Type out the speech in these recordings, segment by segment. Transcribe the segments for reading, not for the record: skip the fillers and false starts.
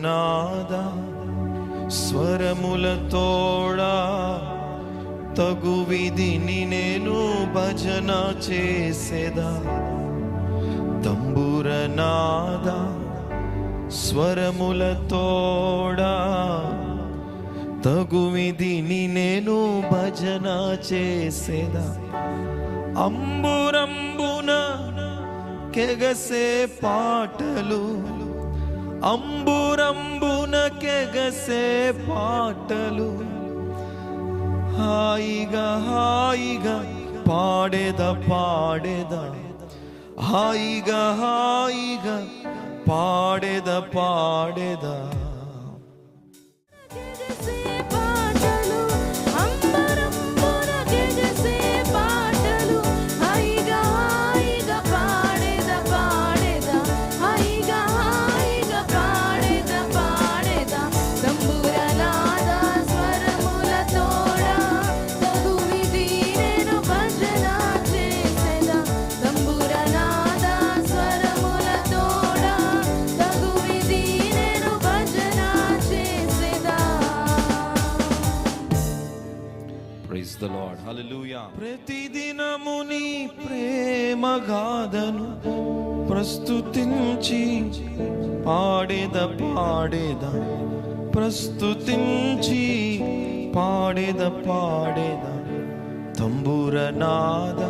తంబురనాద స్వరములతోడా తగు విధిని నేను భజన చేసేదా. తంబురనాద స్వరములతోడా తగు విధిని నేను భజన చేసేదా. అంబురంబున కెగసే పాటలు, అంబురంబున కెగసే పాటలు, హాయిగా హాయిగా పాడేద పాడేద, హాయిగా హాయిగా పాడేద పాడేద. Praise the Lord. Hallelujah. ప్రతిదినము నీ ప్రేమ గాథను ప్రస్తుతించి పాడేద పాడేద, ప్రస్తుతించి పాడేద పాడేద. తంబురనాద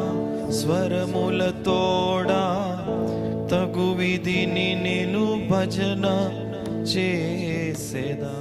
స్వరములతోడా తగు విధిని నేను భజన చేసేదా.